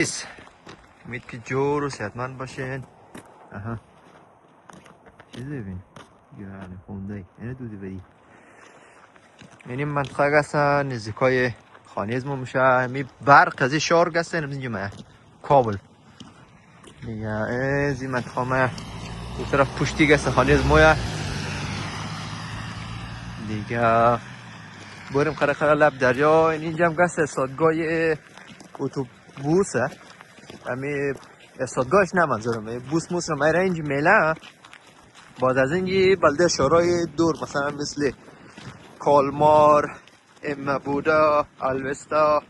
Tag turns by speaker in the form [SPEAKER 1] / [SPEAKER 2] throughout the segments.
[SPEAKER 1] امید که جور و صحتمند باشین. چیزی ببین گرانه خونده اینه دودی بدی این منطقه گسته نزدیکای خانه از ما میشه. می برق از شهر گسته نمیدونی ما کابل دیگه از این منطقه ما دو طرف پشتی گسته خانه از ما دیگه بریم قره لب دریا. اینجا هم گسته استادگاه اتوبوسه. امی استادگاهش نه منظورم بوس موس رو میره اینجا میله. بعد از اینجا بلده شهرهای دور مثلا مثل کالمار، امبودا، الوستا،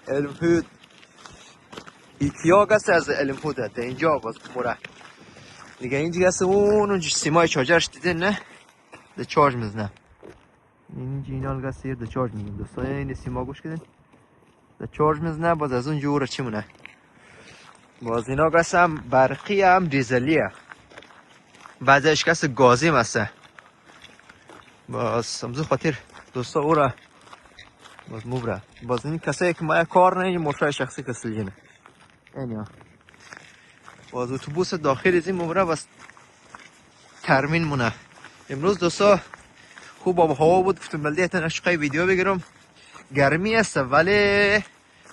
[SPEAKER 1] علمهود ایکیا گسته از علمهود ده اینجا باز موره دیگه. اینجا گسته اونجا سیمای چارجرش دیدن نه ده چارج میزنه. اینجا اینال گسته ده چارج میگیم دوستان. این سیما گوش کردن ده چارج میزنه. باز از اون جوره چی مونه باز اینا گسته هم برقی هم دیزلیه. بعضیش گسته گازی مسته. باز سمزو خاطر دوستا او را باز موبره. باز این کسایی که ما کار نه موتور شخصی کسلیه اینیا. باز اتوبوس داخل از این موبره باز ترمین مونه. امروز دوستا خوب آب و هوا بود. گفتم بلده تنشقای ویدیو بگیرم. گرمی است ولی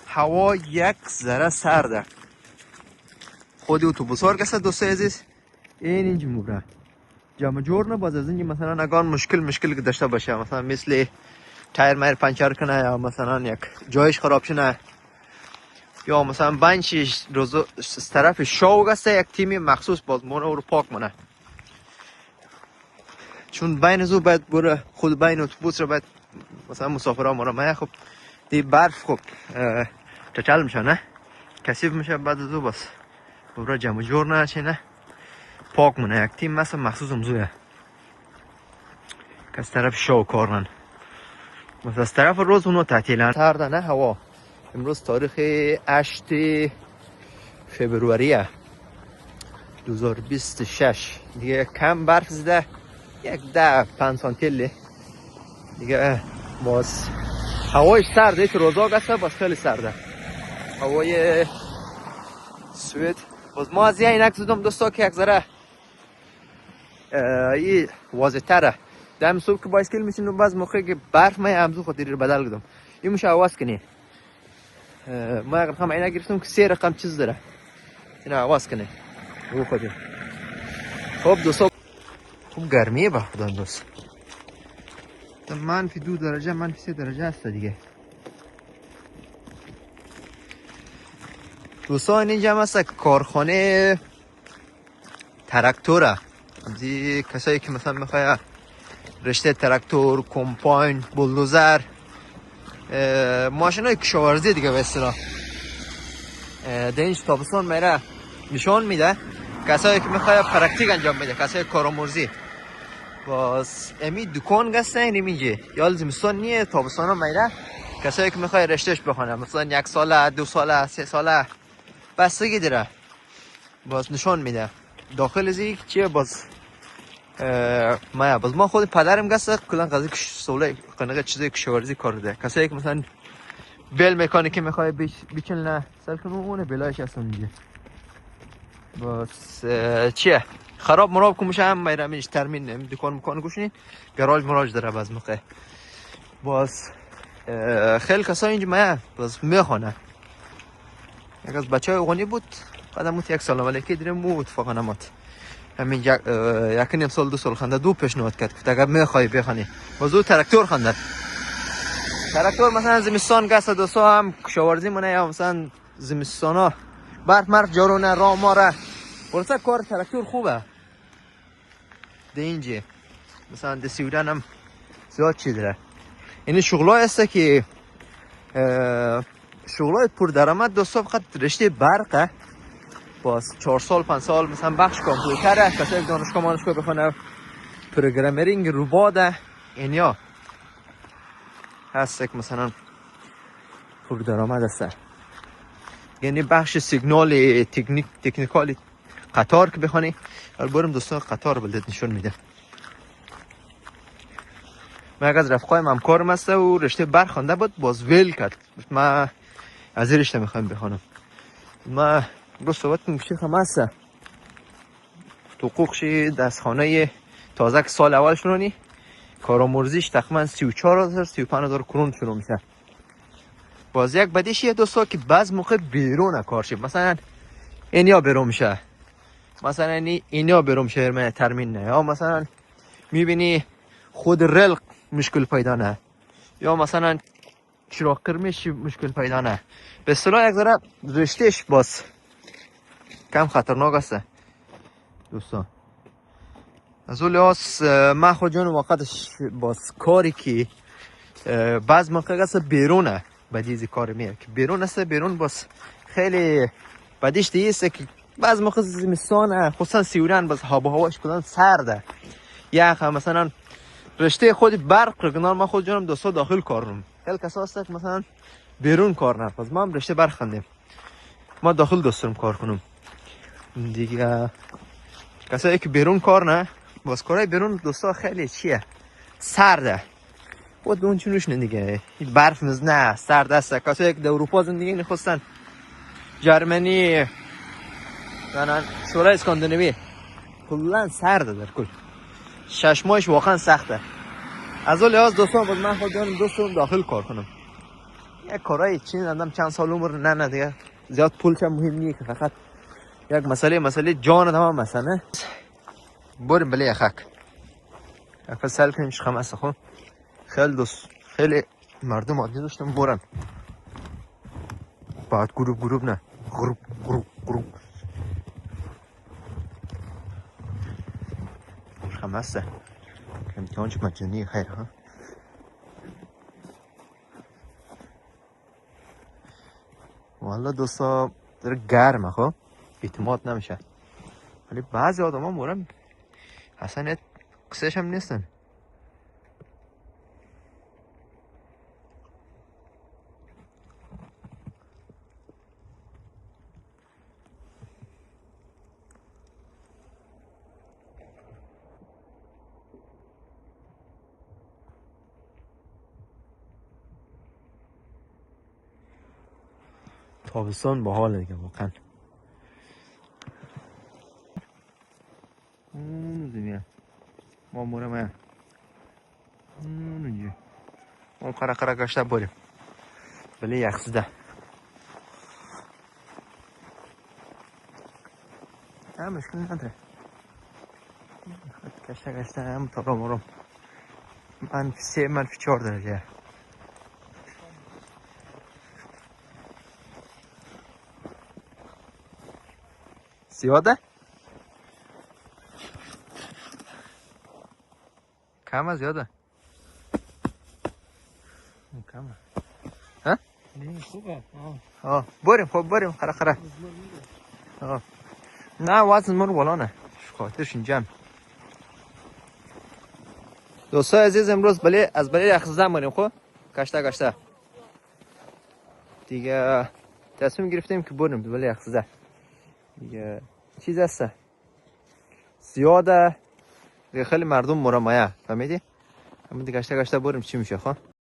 [SPEAKER 1] هوا یک ذره سرده. خود اتوبوس ها گسته دوستا عزیز اینجا موبره جمع جور نه. باز از اینجا مثلا اگان مشکل که داشته باشه مثلا مثل تایر مایر پنچر کنه یا مثلا یک جایش خراب شونه یا مثلا بنچش از طرف شاو گسته یک تیمی مخصوص باز مونه رو پاک مونه. چون بین زو باید بره خود بین اتوبوس رو باید مثلا مسافرها مونه مایه. خب دی برف خب تچل میشه نه کثیف میشه. بعد از او بس برای جمع جور نشه نه پاک مونه. یک تیم مثلا مخصوص امزویه که از طرف شاو کارن. مثلا از طرف روز اونو تعطیلن سرده نه هوا. امروز تاریخ 8 فبروریه 2026 دیگه. کم برف زده یک 10-5 سانتیله دیگه. باز هوایش سرده که روزا گسته باز خیلی سرده هوای سوئد. باز ما از این عکس دیدم دوستا که یک ذره این واضح تره. دم صبح که بایسکل میشین و بعض موقع که برف من امزو خاطری رو بدل کردم. این میشه عوض کنی. ما اگر هم عینک گرفتم که 3 رقم چیز داره اینا عوض کنی رو خودی. خب دوستا خوب گرمیه با خدا دوست. منفی 2 درجه منفی 3 درجه هست دیگه دوستان. اینجا هم هست کارخانه تراکتوره. همزی کسایی که مثلا میخواه رشته تراکتور، کمپاین، بولدوزر، ماشین های کشاورزی دیگه به اصطلاح دینج تابستان میره نشان میده. کسایی که میخواه پرکتیک انجام بده کسای کارآموزی باز امی دکان گسته اینجا یا زمستان نیه تابستان ها میره. کسایی که میخواه رشتهش بخونه مثلا 1 ساله 2 ساله 3 ساله بستگی داره باز نشان میده. داخل از این چیه باز ما خود پدرم گسته کلان قضیه سوله قنقه چیزای کشاورزی کار ده. کسایی که مثلا بیل مکانیکی میخوای بیچنه سر کنه اونه بلایش هست اونجا. باز چیه خراب مراب که میشه هم میرم اینش ترمین دکان مکان گوشنین گراج مراج داره باز موقع. باز خیلی کسایی اینجا باز میخونه. یک از بچه های اوغانی بود قدموت 1 سال ملکی دیرم مو اتفاقا نمات همین 1.5 سال 2 سال خنده 2 پیشنهاد کرد که اگر میخوای بخونی باز او تراکتور خنده. تراکتور مثلا زمستان گسته دوستا هم کشاورزی مونه یا مثلا زمستان ها برف مرف جارونه راه ماره برسه کار تراکتور خوبه ده. اینجا مثلا ده سیودن هم زیاد چی داره. این شغلای است که شغلای پر درآمد دوستا فقط رشته برقه. باز 4 سال 5 سال مثلا بخش کامپیوتره. کسایی که دانشگاه بخونه پروگرامینگ روبات اینیا هست که مثلا پر درآمد است. یعنی بخش سیگنال تکنیکال قطار که بخونی بریم دوستان قطار بلد نشون میده. من از رفقایم همکارم هسته و رشته برق خوانده بود باز ویل کرد. من از این رشته میخوایم بخونم ما رو صحبت کنم چی هم هست حقوقشی دستخانه تازه که سال اول شنونی کارآموزیش تقریبا 34,000 35,000 کرون شروع میشه. باز یک بدیش یه دوستا که بعض موقع بیرون کار شه، مثلا اینیا بیرون میشه، مثلا اینیا بیرون میشه من ترمین نه، یا مثلا میبینی خود رل مشکل پیدا نه، یا مثلا چراغ قرمز مشکل پیدا نه. به اصطلاح یک ذره رشتهش باز کم خطرناک است دوستان. از اون لحاظ من خود جان وقتش باز کاری که بعض موقع است بیرونه بدیزی کار میاد که بیرون است، بیرون باز خیلی بدیش دیست که بعض موقع زمستان خصوصا سیوران باز هوا هواش کدام سرده، یا مثلا رشته خود برق کنار ما خود جانم دوستا داخل کار کنم، خیلی کسا هست که مثلا بیرون کار نه، پس ما هم رشته برق خندیم ما داخل دوستم کار کنم دیگه. کسایی که بیرون کار نه باز کارهای بیرون دوستا خیلی چیه سرده، خود اون چونوش نه دیگه، برف نه سرد است. کسایی که در اروپا زندگی نخواستن جرمنی مثلا شورای اسکاندیناوی کلا سرده، در کل 6 ماهش واقعا سخته. از اون لحاظ دوستان باز من خود جانم دوستم داخل کار کنم یک کارهای چی ندم چند سال عمر نه دیگه زیاد پولش هم مهم نیست، فقط یک مسئله جان تمام مثلا بریم بله یخک یک سال کنیش خمسه خون خیلی دوست خیلی مردم عادی داشتم برن بعد گروب نه گروب خمسه امتحانش مجانی خیر ها. والا دوستا داره گرمه خب اعتماد نمیشه، ولی بعضی آدم ها مورم اصلا قصهش هم نیستن. تابستان باحاله دیگه واقعا. اون ما مورم اونجا اون قره گشته بریم ولی یخزده هم مشکل نداره گشته هم تارا مرم منفی 4 درجه زیاده؟ کمه زیاده؟ کمه ها؟
[SPEAKER 2] نه خوبه
[SPEAKER 1] بریم خب بریم خره نه وزن من بالا نه خاطرش اینجا دوستای عزیز امروز از بله یخزده مانیم خب گشته دیگه تصمیم گرفتیم که بریم بله یخزده دیگه چیز هست زیاده دیگه خیلی مردم مرمایه فهمیدی؟ همون دیگه گشته بریم چی میشه خب